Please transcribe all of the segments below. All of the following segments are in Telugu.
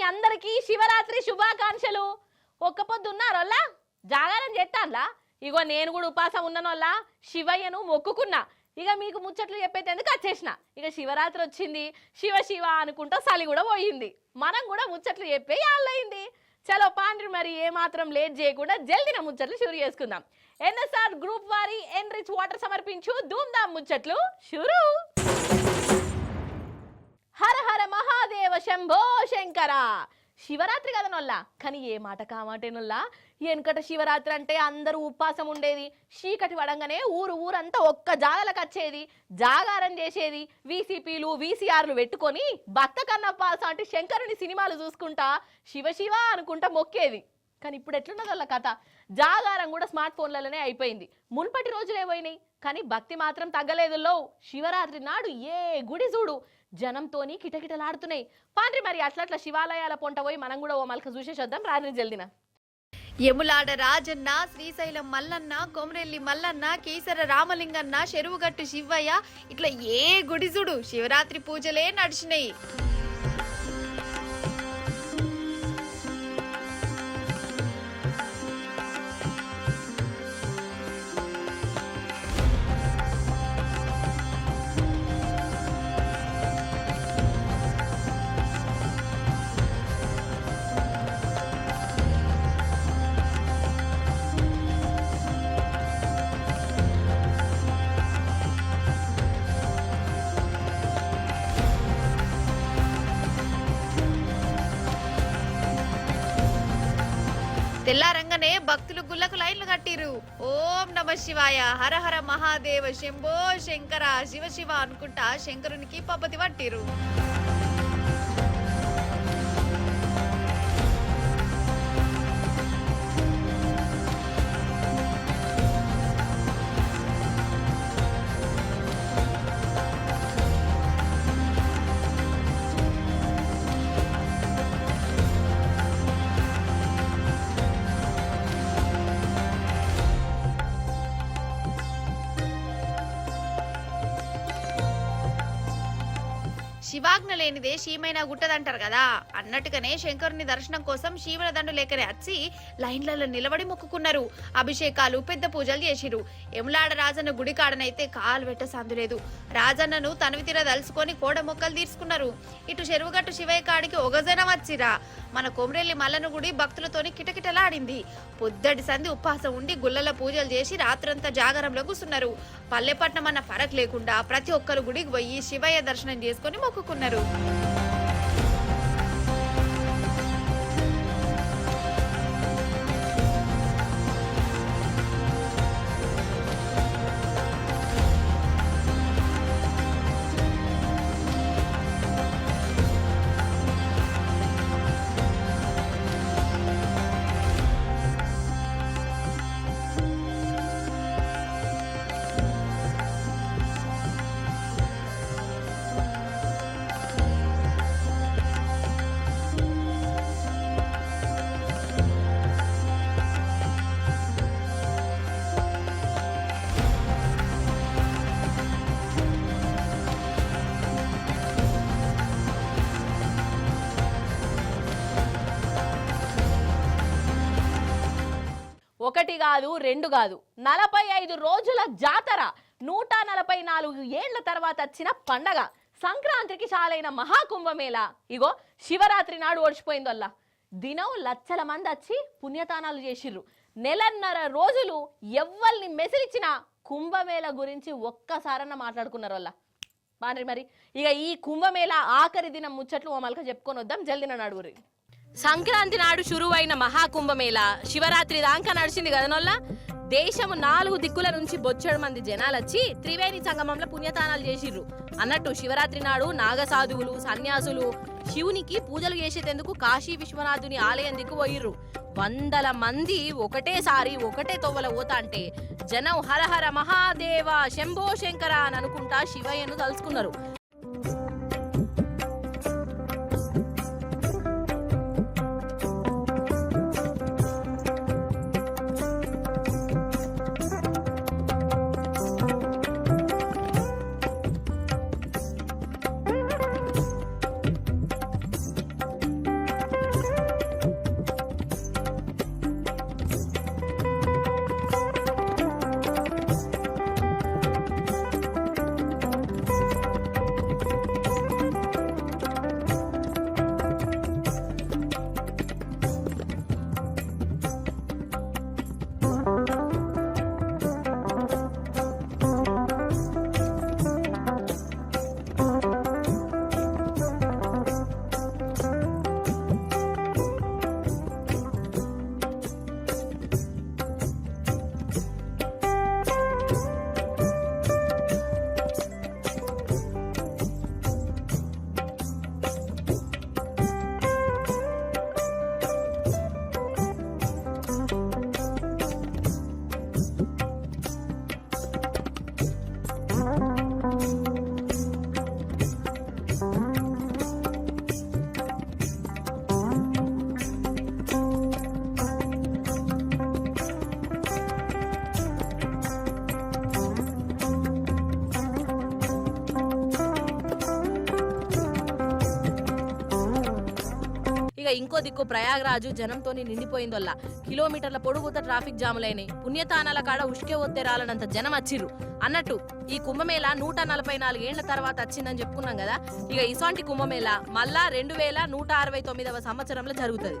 అందరికీ శివరాత్రి శుభాకాంక్షలు. ఒక్క పొద్దున్నారోల్లా జాగారం చేస్తాన్లా. ఇగో నేను కూడా ఉపాసం ఉన్ననోల్లా శివయ్యను మొక్కుకున్నా. ఇక మీకు ముచ్చట్లు చెప్పేందుకు వచ్చేసిన. ఇక శివరాత్రి వచ్చింది, శివ శివ అనుకుంటా చలి కూడా పోయింది. మనం కూడా ముచ్చట్లు చెప్పే ఆళ్ళయింది. చలో పాండ్రి, మరి ఏమాత్రం లేట్ చేయకుండా జల్దిన ముచ్చట్లు షురు చేసుకుందాం. ఎన్ఎస్ఆర్ గ్రూప్ వారి ఎన్రిచ్ వాటర్ సమర్పించు ధూమ్ధామ్ ముచ్చట్లు షురు. హర హర మహాదేవ శంభో శంకర. శివరాత్రి కదనొల్లా, కానీ ఏ మాట కామాటేనొల్లా. వెనకట శివరాత్రి అంటే అందరూ ఉపాసం ఉండేది. చీకటి పడంగానే ఊరంతా ఒక్క జాగలకు వచ్చేది, జాగారం చేసేది. వీసీపీలు వీసీఆర్లు పెట్టుకొని భక్త కన్నప్పాస అంటే శంకరుని సినిమాలు చూసుకుంటా శివ శివ అనుకుంటా మొక్కేది. కానీ ఇప్పుడు ఎట్లున్నదల్లా కథ. జాగారం కూడా స్మార్ట్ ఫోన్లలోనే అయిపోయింది. మున్పటి రోజులే పోయినాయి, కానీ భక్తి మాత్రం తగ్గలేదులో. శివరాత్రి నాడు ఏ గుడి చూడు జనంతోని కిటకిటలాడుతున్నాయి. పాండ్రి, మరి అట్లట్లా శివాలయాల పొంట పోయి మనం కూడా ఓ మల్క చూసేసొద్దాం రాత్రి జల్దిన. యములాడ రాజన్న, శ్రీశైలం మల్లన్న, కొమరెల్లి మల్లన్న, కేసర రామలింగన్న, చెరువుగట్టు శివయ్య, ఇట్లా ఏ గుడి చూడు శివరాత్రి పూజలే నడిచినాయి. తెల్లారంగానే భక్తులు గుళ్ళకు లైన్లు కట్టిరు. ఓం నమ శివాయ, హర హర మహాదేవ శంభో శంకర, శివ శివ అనుకుంటా శంకరునికి పబ్బతి పట్టిరు. శివాజ్ఞ లేనిదే శీమైనా గుట్టదంటారు కదా, అన్నట్టుగానే శంకరుని దర్శనం కోసం శీవల దండు లేకనే వచ్చి లైన్లలో నిలబడి మొక్కుకున్నారు. అభిషేకాలు, పెద్ద పూజలు చేసిరు. యములాడ రాజన్న గుడి కాడనైతే కాలు పెట్ట సందులేదు. రాజన్నను తనవితీర దలుచుకొని కోడ మొక్కలు తీర్చుకున్నారు. ఇటు చెరువుగట్టు శివయ్య కాడికి ఒగజనం వచ్చిరా. మన కొమరెల్లి మల్లన్న గుడి భక్తులతోని కిటకిటలాడింది. పొద్దటి సంధి ఉపవాసం ఉండి గుళ్ళల పూజలు చేసి రాత్రంతా జాగరంలో కూర్చున్నారు. పల్లెపట్నం అన్న ఫరక్ లేకుండా ప్రతి ఒక్కరు గుడికి పోయి శివయ్య దర్శనం చేసుకుని మొక్కుకున్నారు. ఒకటి కాదు, రెండు కాదు, 45 రోజుల జాతర. 144 ఏళ్ల తర్వాత వచ్చిన పండగ. సంక్రాంతికి చాలైన మహాకుంభమేళ ఇగో శివరాత్రి నాడు ఓడిచిపోయిందల్లా. దినం లక్షల మంది వచ్చి పుణ్యతానాలు చేసిర్రు. నెలన్నర రోజులు ఎవ్వల్ని మెసిలిచ్చిన కుంభమేళ గురించి ఒక్కసారన్న మాట్లాడుకున్నారు వల్ల. మరి ఇక ఈ కుంభమేళ ఆఖరి దినం ముచ్చట్లు ఓ మల్క చెప్పుకొని వద్దాం జల్దిన నడుగురి. సంక్రాంతి నాడు షురువైన మహాకుంభమేళ శివరాత్రి దాకా నడిచింది కదనొల్లా. దేశము 4 దిక్కుల నుంచి బొచ్చడు మంది జనాలు వచ్చి త్రివేణి సంగమంలో పుణ్యతానాలు చేసిర్రు. అన్నట్టు శివరాత్రి నాడు నాగసాధువులు, సన్యాసులు శివునికి పూజలు చేసేందుకు కాశీ విశ్వనాథుని ఆలయం దిక్కు పోయిర్రు. 100 మంది ఒకటేసారి ఒకటే తొవ్వల పోతా అంటే జనం హర హర మహాదేవ శంభో శంకర అని అనుకుంటా శివయ్యను తలుచుకున్నారు. ఇక ఇంకో దిక్కు ప్రయాగరాజు జనంతోని నిండిపోయిందొల్ల కిలోమీటర్ల పొడుగుత ట్రాఫిక్ జాములైనాయి. పుణ్యతానాల కాడ ఉష్కే ఒత్తేరాలనంత జనం వచ్చిర్రు అన్నట్టు. ఈ కుంభమేళ 144 ఏళ్ల తర్వాత వచ్చిందని చెప్పుకున్నాం కదా. ఇక ఇసొంటి కుంభమేళ మళ్ళా 2169వ సంవత్సరంలో జరుగుతుంది.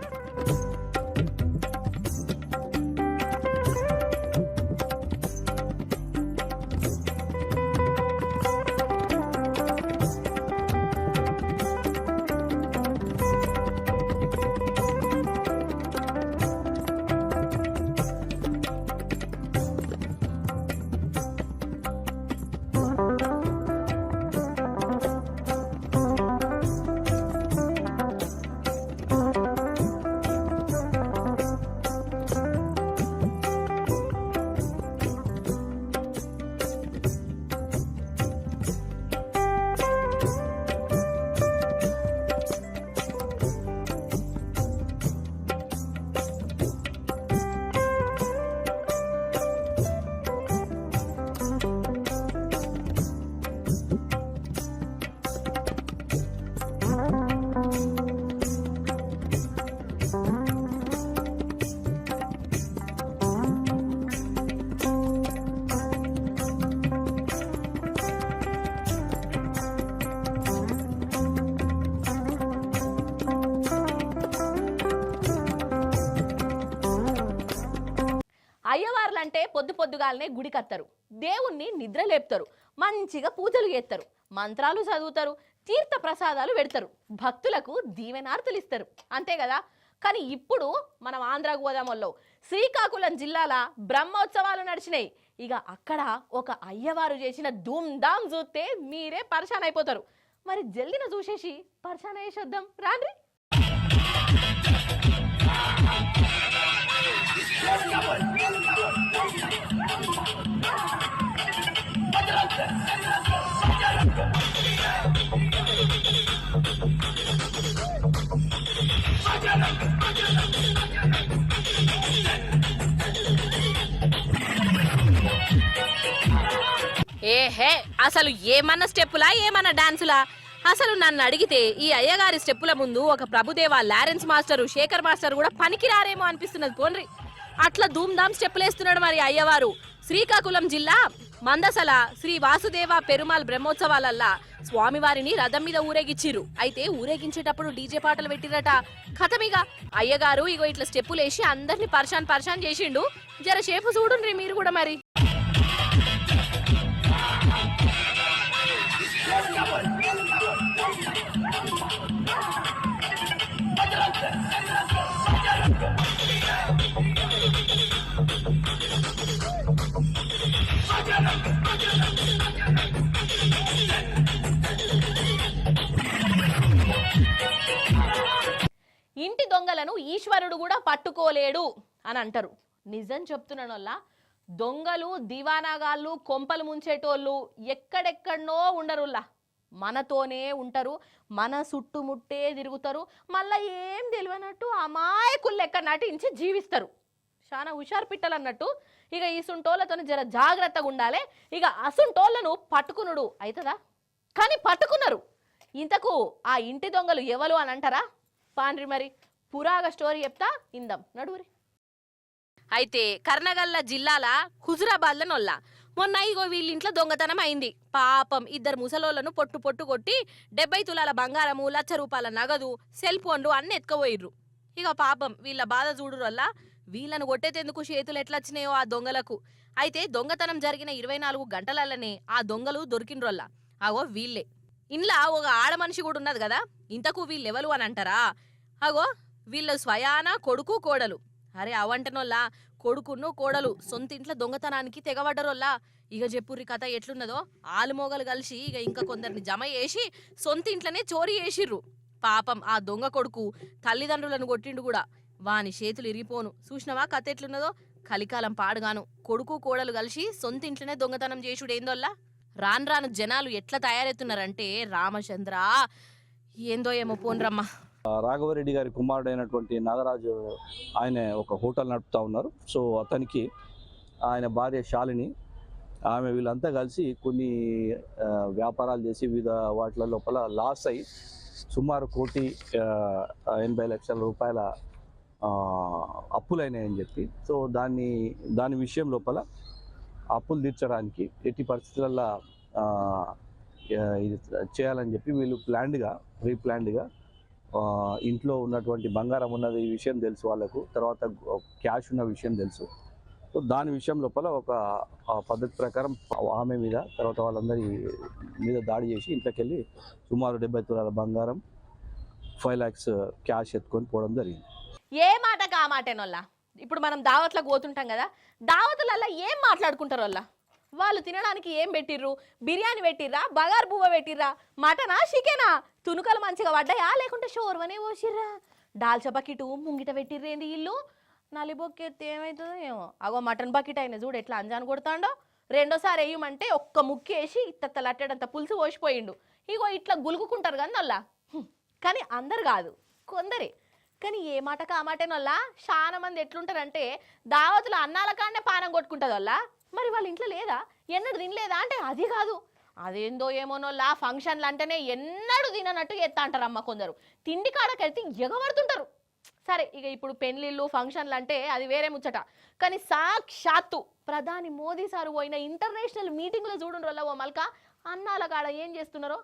అయ్యవార్లంటే పొద్దుగాలనే గుడికత్తారు, దేవుణ్ణి నిద్ర లేపుతారు, మంచిగా పూజలు చేస్తారు, మంత్రాలు చదువుతారు, తీర్థ ప్రసాదాలు పెడతారు, భక్తులకు దీవెనార్తులు ఇస్తారు, అంతే కదా. కానీ ఇప్పుడు మనం ఆంధ్ర గోదాముల్లో శ్రీకాకుళం జిల్లాల బ్రహ్మోత్సవాలు నడిచినాయి. ఇక అక్కడ ఒక అయ్యవారు చేసిన ధూమ్ధామ్ చూస్తే మీరే పరేషాన్ అయిపోతారు. మరి జల్దిన చూసేసి పరేషాన్ అయ్యేసొద్దాం రాండ్రి. ఏహే అసలు ఏమన్నా స్టెప్పులా ఏమన్నా డాన్సులా? అసలు నన్ను అడిగితే ఈ అయ్యగారి స్టెప్పుల ముందు ఒక Prabhudeva, Lawrence master, Shekhar master కూడా పనికిరారేమో అనిపిస్తున్నది. పోన్రి అట్లా ధూమ్ధామ్ స్టెప్పులేస్తున్నాడు మరి అయ్యవారు. శ్రీకాకుళం జిల్లా మందసల శ్రీ వాసుదేవ పెరుమాల్ బ్రహ్మోత్సవాలల్లా స్వామివారిని రథం మీద ఊరేగిచ్చిర్రు. అయితే ఊరేగించేటప్పుడు డీజే పాటలు పెట్టిరట. కథమిగా అయ్యగారు ఇగో ఇట్లా స్టెప్పులేసి అందరినీ పర్షాన్ చేసిండు. జరసేపు చూడుండ్రి మీరు కూడా మరి. ఇంటి దొంగలను ఈశ్వరుడు కూడా పట్టుకోలేడు అని అంటారు. నిజం చెప్తున్నానోళ్ళ దొంగలు, దివానాగాళ్ళు, కొంపలు ముంచేటోళ్ళు ఎక్కడెక్కడనో ఉండరుల్లా, మనతోనే ఉంటారు, మన చుట్టుముట్టే తిరుగుతారు, మళ్ళీ ఏం తెలియనట్టు అమాయకులు లెక్క నటించి జీవిస్తారు. చాలా హుషారు పిట్టలు అన్నట్టు. ఇక ఈ సుంటోళ్ళతో జర జాగ్రత్తగా ఉండాలి. ఇక అసుంటోళ్ళను పట్టుకునుడు అవుతుందా? కానీ పట్టుకున్నారు. ఇంతకు ఆ ఇంటి దొంగలు ఎవరు అని అంటారా? పాండ్రి మరి పురాగ స్టోరీ చెప్తా ఇందాం నడువురి. అయితే కర్నగల్ల జిల్లాల హుజురాబాద్ల నొల్ల మొన్న ఇగో వీళ్ళింట్లో దొంగతనం అయింది. పాపం ఇద్దరు ముసలోళ్లను పొట్టు కొట్టి 70 తులాల బంగారము, 1,00,000 రూపాయల నగదు, సెల్ ఫోన్లు అన్ని ఎత్తుకపోయిర్రు. ఇక పాపం వీళ్ళ బాధ చూడు వల్ల వీళ్ళను కొట్టేటందుకు చేతులు ఎట్లొచ్చినాయో ఆ దొంగలకు. అయితే దొంగతనం జరిగిన 24 గంటలల్లనే ఆ దొంగలు దొరికినరోల్లా అగో వీళ్ళే. ఇంట్లో ఒక ఆడ మనిషి కూడా ఉన్నది కదా. ఇంతకు వీళ్ళెవరు అని అంటారా? అగో వీళ్ళు స్వయాన కొడుకు కోడలు. అరే అవంటనోల్లా కొడుకును కోడలు సొంత ఇంట్లో దొంగతనానికి తెగబడ్డరోల్లా. ఇక చెప్పుర్రి కథ ఎట్లున్నదో. ఆలుమోగలు కలిసి ఇక ఇంకా కొందరిని జమ చేసి సొంత ఇంట్లోనే చోరీ చేసిర్రు. పాపం ఆ దొంగ కొడుకు తల్లిదండ్రులను కొట్టిండు కూడా. వాని చేతులు ఇరిగిపోను. చూసినవా కథ ఎట్లున్నదో? కలికాలం పాడుగాను. కొడుకు కోడలు కలిసి సొంత ఇంట్లోనే దొంగతనం చేసుడేందోల్లా. రాను జనాలు ఎట్లా తయారెత్తున్నారంటే రామచంద్ర ఏందో ఏమో పోన్రమ్మా. రాఘవరెడ్డి గారి కుమారుడైనటువంటి నాగరాజు ఆయన ఒక హోటల్ నడుపుతూ ఉన్నారు. సో అతనికి ఆయన భార్య శాలిని, ఆమె వీళ్ళంతా కలిసి కొన్ని వ్యాపారాలు చేసి వివిధ వాటి లోపల లాస్ అయ్యి సుమారు 1,80,00,000 రూపాయల అప్పులైనాయని చెప్పి. సో దాని విషయం లోపల అప్పులు తీర్చడానికి ఎట్టి పరిస్థితులలో ఇది చేయాలని చెప్పి వీళ్ళు ప్రీప్లాన్డ్గా ఇంట్లో ఉన్నటువంటి బంగారం ఉన్నది ఈ విషయం తెలుసు వాళ్ళకు, తర్వాత క్యాష్ ఉన్న విషయం తెలుసు. సో దాని విషయం లోపల ఒక పద్ధతి ప్రకారం ఆమె మీద తర్వాత వాళ్ళందరి మీద దాడి చేసి ఇంట్లోకి వెళ్ళి సుమారు 70 తులాల బంగారం 5 lakhs క్యాష్ ఎత్తుకొని పోవడం జరిగింది. ఏ మాటకు ఆ మాటేనోళ్ళ. ఇప్పుడు మనం దావత్లకు పోతుంటాం కదా, దావతులల్లో ఏం మాట్లాడుకుంటారు వాళ్ళ? వాళ్ళు తినడానికి ఏం పెట్టిర్రు? బిర్యానీ పెట్టిర్రా, బగారు పువ్వ పెట్టిర్రా, మటనా చికెనా, తునుకలు మంచిగా పడ్డాయా లేకుంటే షోర్వనే పోసిర్రా, దాల్చా బకెట్ ముంగిట పెట్టిర్రేంది ఇల్లు, నలిబొక్కెత్తి ఏమవుతుందో ఏమో. అగో మటన్ బకెట్ అయినా చూడు ఎట్లా అంజాను కొడతాడో, రెండోసారి వేయమంటే ఒక్క ముక్కేసి ఇత్తలట్టడంత పులుసు పోసిపోయిండు. ఇగో ఇట్లా గులుకుంటారు కానీ వాళ్ళ. కానీ అందరు కాదు, కొందరే. కానీ ఏ మాటకు ఆ మాటేనోళ్ళ. చాలా మంది ఎట్లుంటారంటే దావతులు అన్నాల కాడనే పానం కొట్టుకుంటుంది వాళ్ళ. మరి వాళ్ళ ఇంట్లో లేదా, ఎన్నడూ తినలేదా అంటే అది కాదు, అదేందో ఏమోనోళ్ళ. ఫంక్షన్లు అంటేనే ఎన్నడూ తిననట్టు ఎత్తా అంటారు అమ్మ కొందరు. తిండి కాడకెళ్తే ఎగబడుతుంటారు. సరే, ఇక ఇప్పుడు పెళ్లిళ్ళు ఫంక్షన్లు అంటే అది వేరే ముచ్చట. కానీ సాక్షాత్తు ప్రధాని మోదీ సారు పోయిన ఇంటర్నేషనల్ మీటింగ్లో చూడండి వల్ల ఓ మల్క అన్నాల కాడ ఏం చేస్తున్నారో.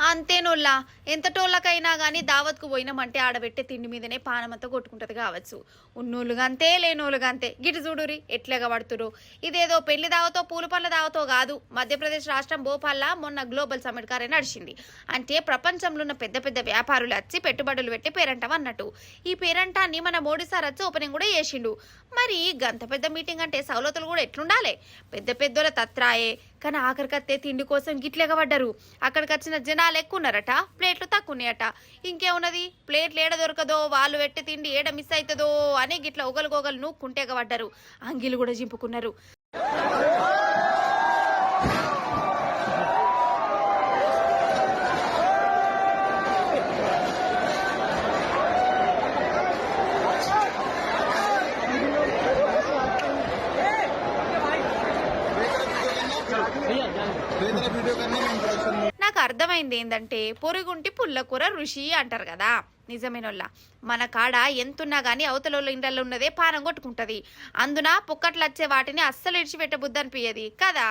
అంతేనోళ్ళ. ఎంత టోళ్ళకైనా కానీ దావత్కు పోయినామంటే ఆడబెట్టే తిండి మీదనే పానమంతా కొట్టుకుంటది కావచ్చు. ఉన్నోళ్ళుగా అంతే, లేనోళ్ళుగా అంతే. గిటి చూడురి ఎట్లేగా పడుతురు. ఇదేదో పెళ్లి దావతో పూల పండ్ల దావతో కాదు. మధ్యప్రదేశ్ రాష్ట్రం భోపాల్లో మొన్న గ్లోబల్ సమ్మిట్ కారే నడిచింది. అంటే ప్రపంచంలో ఉన్న పెద్ద పెద్ద వ్యాపారులు వచ్చి పెట్టుబడులు పెట్టి పేరంటం అన్నట్టు. ఈ పేరంటాన్ని మన మోడీ సార్ వచ్చి ఓపెనింగ్ కూడా చేసిండు. మరి గంత పెద్ద మీటింగ్ అంటే సౌలతులు కూడా ఎట్లుండాలి? పెద్ద పెద్దోళ్ళ తత్రాయే. కానీ ఆఖరికత్తే తిండి కోసం గిట్లేగా పడ్డారు. అక్కడికి వచ్చిన జనాలు ఎక్కువ ఉన్నారట, ప్లేట్లు తక్కువ ఉన్నాయట. ఇంకేమున్నది, ప్లేట్లు ఏడ దొరకదో, వాళ్ళు పెట్టే తిండి ఏడ మిస్ అవుతుందో అని గిట్లా ఒకరికొకరు నూక్కుంటేగా పడ్డారు. అంగిలు కూడా జింపుకున్నారు. నాకు అర్థమైంది ఏంటంటే పొరుగుంటి పుల్లకూర రుషి అంటారు కదా. నిజమేనోళ్ళ. మన కాడ ఎంతున్నా గానీ అవతల ఇండ్లలో ఉన్నదే పానం కొట్టుకుంటది. అందున పొక్కట్లు వచ్చే వాటిని అస్సలు ఇడిచిపెట్ట బుద్ధి అనిపించది కదా.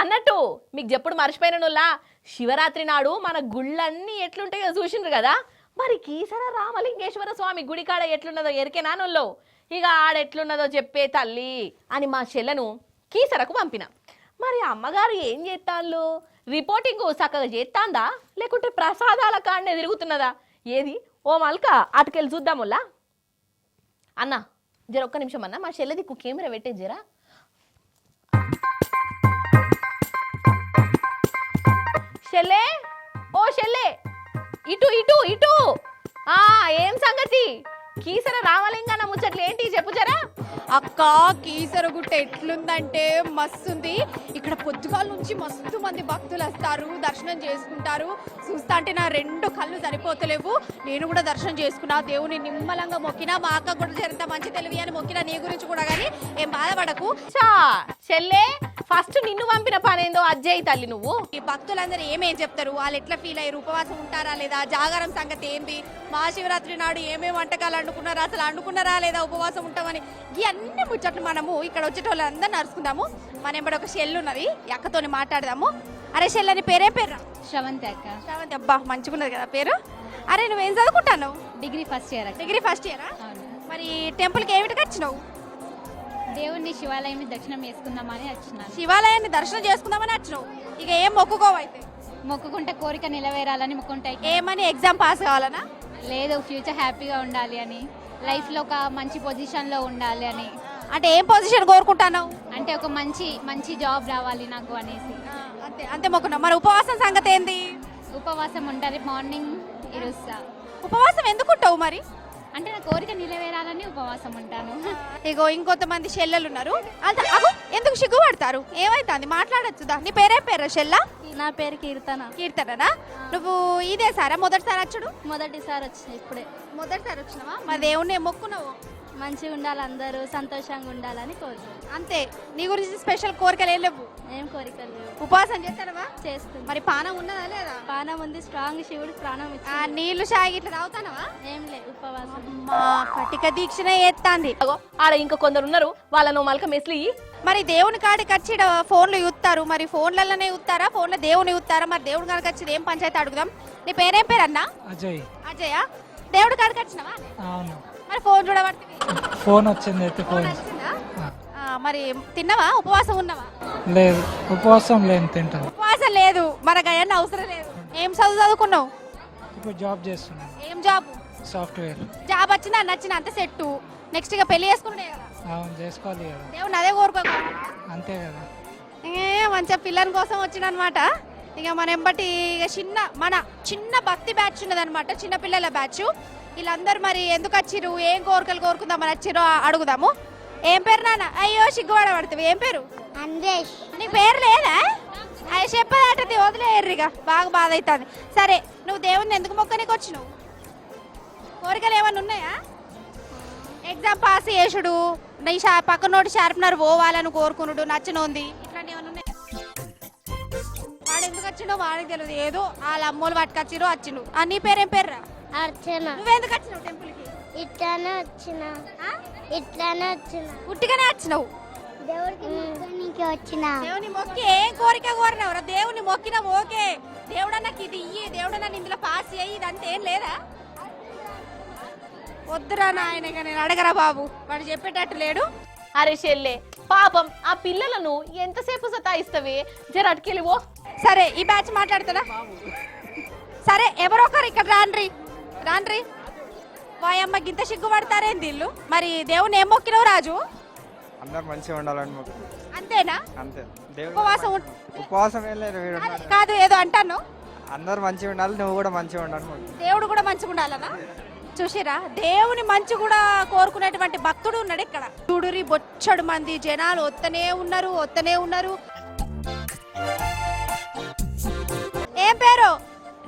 అన్నట్టు మీకు చెప్పుడు మర్చిపోయినోళ్ళ, శివరాత్రి నాడు మన గుళ్ళన్నీ ఎట్లుంటాయో చూసిండ్రు కదా. మరి కీసర రామలింగేశ్వర స్వామి గుడి కాడ ఎట్లున్నదో ఎరికేనానోళ్ళు. ఇక ఆడెట్లున్నదో చెప్పే తల్లి అని మా చెల్లను కీసరకు పంపిన. మరి అమ్మగారు ఏం చేస్తాళ్ళు? రిపోర్టింగ్ చక్కగా చేస్తాందా లేకుంటే ప్రసాదాల కాడనే తిరుగుతున్నదా? ఏది ఓ మల్క అటుకెళ్ళి చూద్దాముల్లా. అన్న జర ఒక్క నిమిషం అన్న, మా చెల్లె దిక్కు కెమెరా పెట్టే జరా. చెల్లే, ఓ చెల్లే, ఇటు ఇటు ఇటు. ఏం సంగతి? కీసర రామలింగన్న ముచ్చట్లు ఏంటి చెప్పు జరా. అక్క, కీసర గుట్ట ఎట్లుందంటే మస్తుంది. ఇక్కడ పొద్దుగాల నుంచి మస్తు మంది భక్తులు వస్తారు, దర్శనం చేసుకుంటారు. చూస్తా అంటే నా 2 కళ్ళు సరిపోతలేవు. నేను కూడా దర్శనం చేసుకున్నా, దేవుని నిమ్మలంగా మొక్కినా. మా అక్క కూడా జరంత మంచి తెలివి అని మొక్కినా. నీ గురించి కూడా కానీ ఏం బాధపడకు. చెల్లే, ఫస్ట్ నిన్ను పంపిన పనేందో అజ్జయ్ తల్లి. నువ్వు ఈ భక్తులందరూ ఏమేం చెప్తారు, వాళ్ళు ఎట్లా ఫీల్ అయ్యారు, ఉపవాసం ఉంటారా లేదా, జాగారం సంగతి ఏంది, మహాశివరాత్రి నాడు ఏమేమి వంటకాలు అండుకున్నారా, అసలు అండుకున్నారా లేదా, ఉపవాసం ఉంటామని ఇవన్నీ ముచ్చట్లు మనము ఇక్కడ వచ్చేటోళ్ళందరూ నడుచుకుందాము. మన ఎంబడి ఒక షెల్ ఉన్నది, అక్కతోని మాట్లాడదాము. అరే షెల్ అని పేరే పేర్రా? శ్రవంతి అక్క. శ్రవంతి, అబ్బా మంచిగున్నది కదా పేరు. అరే నువ్వేం చదువుకుంటాను? Degree first year. Degree first ఇయరా? మరి టెంపుల్కి ఏమిటికి వచ్చినావు? దేవుణ్ణి శివాలయాన్ని దర్శనం చేసుకుందామని వచ్చినాను. శివాలయాన్ని దర్శనం చేసుకుందామని వచ్చినావు. ఇక ఏం మొక్కుకోవైతే? మొక్కుకుంటే కోరిక నెరవేరాలని మొక్కుంటాయి. ఏమని, ఎగ్జామ్ పాస్ కావాలనా? లేదు, ఫ్యూచర్ హ్యాపీగా ఉండాలి అని, లైఫ్లో ఒక మంచి పొజిషన్లో ఉండాలి అని. అంటే ఏం పొజిషన్ కోరుకుంటాను? అంటే ఒక మంచి జాబ్ రావాలి నాకు అనేసి. అంతే అంతే మొక్కున్నాం. మరి ఉపవాసం సంగతి ఏంది? ఉపవాసం ఉంటుంది, మార్నింగ్ ఇరుస్తా. ఉపవాసం ఎందుకు ఉంటావు మరి? అంటే నా కోరిక నెరవేరాలని ఉపవాసం ఉంటాను. ఇగో ఇంకొంతమంది చెల్లెలు ఉన్నారు. అగో ఎందుకు సిగ్గుపడతారు? ఏమైతుంది? మాట్లాడొచ్చుదా? నీ పేరే పేరా చెల్ల? నా పేరు కీర్తన. కీర్తననా? నువ్వు ఇదే సారా మొదటిసారి వచ్చుడు? మొదటిసారి వచ్చింది ఇప్పుడే. మొదటిసారి వచ్చినావా? మరి దేవుణ్ణి మొక్కున్నావు? మంచిగా ఉండాలి, అందరూ సంతోషంగా ఉండాలని కోరుకుంటున్నాను. అంతే. నీ గురించి స్పెషల్ కోరికలు ఏం లేవు? ఏం కోరికలు లేవు. ఉపవాసం చేస్తానవా? చేస్తుంది. మరి పానం ఉన్నదా లేదా? పానం ఉంది, స్ట్రాంగ్ శివుడు ప్రాణం ఆ ఇచ్చి. నీళ్లు షాయి ఇట్లా తాగుతానవా? ఏం లే, ఉపవాసం. మా కటిక దీక్షనే ఎత్తాంది. అగో ఆడ ఇంకా కొందరు ఉన్నారు, వాళ్ళను మలక మెస్లి. మరి దేవుని కాడికి వచ్చి ఈడ ఫోన్లు చూస్తారు. మరి ఫోన్లలోనే చూస్తారా, ఫోన్లో దేవుని చూస్తారా? మరి దేవుడి కాడికి వచ్చి ఏం పంచాయతీ అడుగుదాం. నీ పేరేం పేరు అన్నా? అజయ్. అజయ్. దేవుడి కాడికి వచ్చినావా? అవును, మరి ఫోన్ చూడబడుతుంది. ఫోన్ వచ్చింది అయితే ఫోన్ ఫోన్ వచ్చిందా? మరి తిన్నావా? ఉపవాసం ఉన్నావా? లేదు, ఉపవాసం లేని తింటాను. ఉపవాసం లేదు, మనకు అవన్నీ అవసరం లేదు. ఏం చదువుకున్నావు? ఇప్పుడు జాబ్ చేస్తున్నాను, ఏం జాబ్? సాఫ్ట్వేర్. జాబ్ వచ్చినా నచ్చిన అంత సెట్టు. నెక్స్ట్ ఇక పెళ్లి చేసుకున్నాడే కదా. అవును, చేసుకోవాలి కదా. దేవుని అదే కోరుకోక అంతే కదా. మంచిగా పిల్లల కోసం వచ్చిన అనమాట. ఇక మన ఎంబటి ఇక మన చిన్న భక్తి బ్యాచ్ ఉన్నదనమాట, చిన్న పిల్లల బ్యాచ్. వీళ్ళందరూ మరి ఎందుకు వచ్చిర్రు, ఏం కోరికలు కోరుకుందామని వచ్చిర్రో అడుగుదాము. ఏం పేరు నాన్న? అయ్యో సిగ్గుపడ పడుతుంది. ఏం పేరు? అందేష్. నీ పేరు లేదా? అవి చెప్పదాటది, వదిలేయర్రు ఇక. బాగా బాధ అవుతుంది. సరే, నువ్వు దేవుని ఎందుకు మొక్కనికి వచ్చినావు? కోరికలు ఏమన్నా ఉన్నాయా? ఎగ్జామ్ పాస్ చేసుడు, నీ పక్కనోటి షార్ప్నర్ పోవాలని కోరుకున్నాడు, నచ్చనుంది, ఇట్లాంటి ఏమన్నా ఉన్నాయా? వాడు ఎందుకు వచ్చిండో వాడికి తెలియదు. ఏదో వాళ్ళ అమ్మోళ్ళు పట్టుకొచ్చిరో వచ్చిండు. నీ పేరేం పేర్రా? అర్చన. నువ్వెందుకు వచ్చినావు టెంపుల్కి? ఇట్లానే వచ్చిన. ఇట్లానే వచ్చిన. ఉట్టిగానే వచ్చినావు? దేవుడికి మొక్కనికి వచ్చిన. దేవుని మొక్కి ఏం కోరిక కోరినవరా? దేవుని మొక్కినావు, ఓకే. దేవుడన్నకి ఇది ఇయ్యి, దేవుడన్న ఇందులో పాస్ అయ్యి, ఇదంతా ఏం లేదా? వద్దురా నాయన, నేను అడగరా బాబు, వాడు చెప్పేటట్టు లేడు. అరే చెల్లె, పాపం ఆ పిల్లలను ఎంతసేపు సతాయిస్తవే, జర అటుకెళ్ళివో. సరే, ఈ బ్యాచ్ మాట్లాడుతున్నా. సరే, ఎవరో ఒకరు ఇక్కడ రాండ్రి. వాయమ్మ గింత సిగ్గుపడతారేంది ఇల్లు? మరి దేవుని ఏం మొక్కినవు రాజు? అందరు మంచిగా ఉండాలని మొక్కు. అంతేనా? అంతే. ఉపవాసం ఉపవాసం ఏం లేదు, వీడు అదే కాదు, ఏదో అంటాను. అందరు మంచిగా ఉండాలి, నువ్వు కూడా మంచిగా ఉండాలని మొక్కు. దేవుడు కూడా మంచిగా ఉండాలనా? చూసిరా, దేవుని మంచి కూడా కోరుకునేటువంటి భక్తుడు ఉన్నాడు ఇక్కడ. చూడురి, బొచ్చడు మంది జనాలు వస్తనే ఉన్నారు. ఏం పేరు?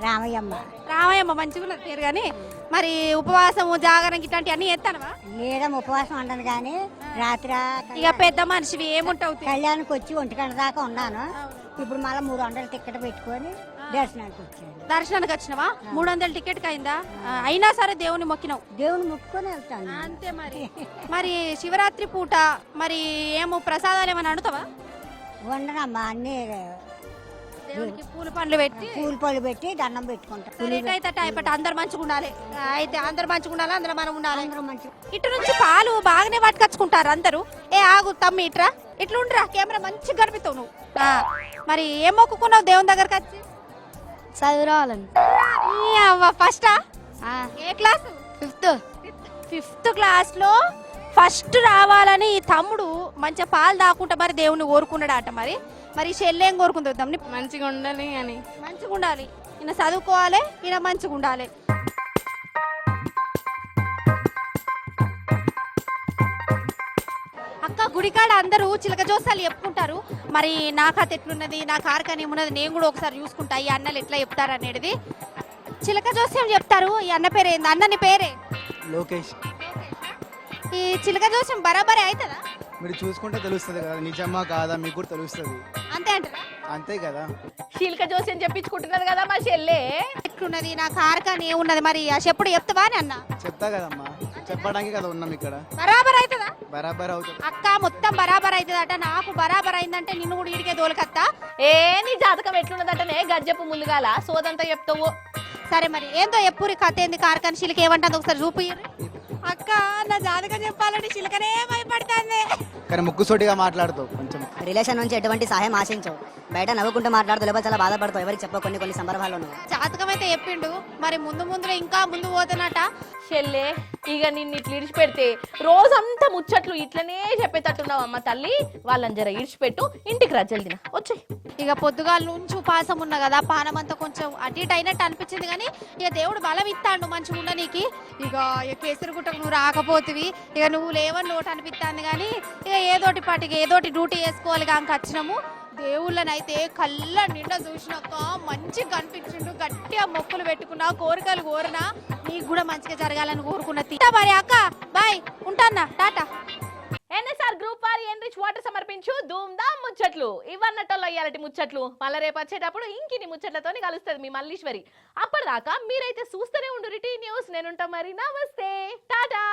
రామయ్యమ్మ. రామయ్యమ్మ. మంచిగా ఉన్నది పేరు. కానీ మరి ఉపవాసము, జాగరణ ఇట్లాంటి అన్ని ఎత్తానవా? నేరం ఉపవాసం ఉండను కానీ రాత్రి ఇక పెద్ద మనిషివి ఏముంటావు? కళ్యాణానికి వచ్చి 1 గంట దాకా ఉన్నాను. ఇప్పుడు మళ్ళీ 300 టికెట్ పెట్టుకొని దర్శనానికి వచ్చాను. దర్శనానికి వచ్చినవా? 300 టికెట్ అయిందా? అయినా సరే దేవుని మొక్కినావు. దేవుని మొక్కుకొని వెళ్తాను. అంతే. మరి శివరాత్రి పూట మరి ఏమో ప్రసాదాలు ఏమైనా వండుతావా? వండనమ్మా, అన్ని దేవునికి పూల పండ్లు పెట్టి, పూలు పళ్ళు పెట్టి దండం పెట్టుకుంటాం. అయితే అందరు మంచిగా ఉండాలి. అయితే అందరు మంచిగా ఉండాలి, అందులో మనం ఉండాలి. అందరూ మంచిగా. ఇటు నుంచి పాలు బాగానే పట్టుకొచ్చుకుంటారు అందరూ. ఆగు తమ్మి, ఇట్రా, ఇట్లా ఉండరా, కెమెరా మంచిగా కనిపిస్తావు నువ్వు. మరి ఏం మొక్కుకున్నావు దేవుని దగ్గరకు వచ్చి? చదువు రావాలని. ఫస్టా? ఏ క్లాసు? 5th క్లాస్ లో ఫస్ట్ రావాలని ఈ తమ్ముడు మంచిగా పాలు దాక్కుంటా మరి దేవుని కోరుకున్నాడట. మరి చెల్లెం కోరుకుంది తమ్ముని? మంచిగా ఉండాలి అని. మంచిగా ఉండాలి, ఈయన చదువుకోవాలి, ఈయన మంచిగా ఉండాలి. అక్క, గుడికాడ అందరూ చిలక జోసాలు చెప్పుకుంటారు. మరి నా కథ ఎట్లున్నది, నా కార్ఖాన ఏమున్నది, నేను కూడా ఒకసారి చూసుకుంటా ఈ అన్నలు ఎట్లా చెప్తారు అనేది. చిలక జోస్యం చెప్తారు. ఈ అన్న పేరు ఏంది? అన్నని పేరే లోకేష్. ఈ చిలక జోస్యం బరాబరే అవుతుందా? మీరు చూసుకుంటే తెలుస్తుంది కదా, నిజమా కాదా మీకు కూడా తెలుస్తుంది. అంతే అంటారా? అంతే కదా. శీలక జోస్యం చెప్పించుకుంటున్నది కదా మా చెల్లె. ఎట్లున్నది నా కార్ఖాన ఏమున్నది మరి ఆ చెప్పుడు చెప్తావా అని అన్న. చెప్తా కదమ్మా, చెప్పడానికి కదా ఉన్నాం ఇక్కడ. బరాబర్ అవుతుందా? బరాబర్ అవుతుంది అక్క, మొత్తం బరాబర్ అవుతుందట. నాకు బరాబర్ అయిందంటే నిన్ను కూడా ఇడికే దోలకత్తా. నీ జాతకం ఎట్లున్నదంటనే గజ్జపు ముల్లుగాల సోదంతా చెప్తావు. సరే, మరి ఏందో ఎప్పుడు కథ ఏంది? కార్ఖాన చిలక ఏమంటుంది ఒకసారి చూపి. అక్క, నా జాతకం చెప్పాలంటే చిలకనే భయపడుతుంది. కానీ ముక్కుసూటిగా మాట్లాడుతావు కొంచెం. రిలేషన్ నుంచి ఎటువంటి సహాయం ఆశించవు. బయట నవ్వుకుంటూ మాట్లాడుతూ లేకపోతే చాలా బాధపడతావు. ఎవరికి చెప్పవు కొన్ని సందర్భాల్లో. జాతకం అయితే చెప్పిండు, మరి ముందు ఇంకా ముందు పోతున్నట. చెల్లే ఇక నిన్ను ఇట్లా ఇడిచిపెడితే రోజంతా ముచ్చట్లు ఇట్లనే చెప్పేటట్టున్నావు అమ్మ తల్లి. వాళ్ళని జర ఇడిచిపెట్టు, ఇంటికి రా జల్దిన వచ్చాయి. ఇక పొద్దుగాల నుంచి ఉపాసం ఉన్నా కదా, పానం అంతా కొంచెం అటు ఇటు అయినట్టు అనిపించింది, కానీ ఇక దేవుడు బలం ఇస్తాడు మంచిగా ఉండనీకి. ఇక కేసరిగుట్టకు నువ్వు రాకపోతివి, ఇక నువ్వు లేవని నోటు అనిపిస్తాను, కానీ ఇక ఏదోటి పాటికి ఏదోటి డ్యూటీ చేసుకోవాలి కాక వచ్చినాము. దేవుళ్ళనైతే కళ్ళ నిండా చూసినాక మంచిగా కనిపించిండు, గట్టిగా మొక్కులు పెట్టుకున్నా, కోరికలు కోరినా నీకు కూడా మంచిగా జరగాలని కోరుకున్నా. మరి అక్క బాయ్, ఉంటానా, టాటా. ఎన్ఎస్ఆర్ గ్రూప్ వారి ఎన్రిచ్ వాటర్ సమర్పించు ధూమ్ధామ్ ముచ్చట్లు. ఇవన్నట్టల్లో ఇయ్యాలటి ముచ్చట్లు. మళ్ళీ రేపు వచ్చేటప్పుడు ఇంకిని ముచ్చట్లతోని కలుస్తుంది మీ మల్లీశ్వరి. అప్పటిదాకా మీరైతే చూస్తూనే ఉండు రిటీ న్యూస్. నేనుంటా మరి. నమస్తే, టాటా.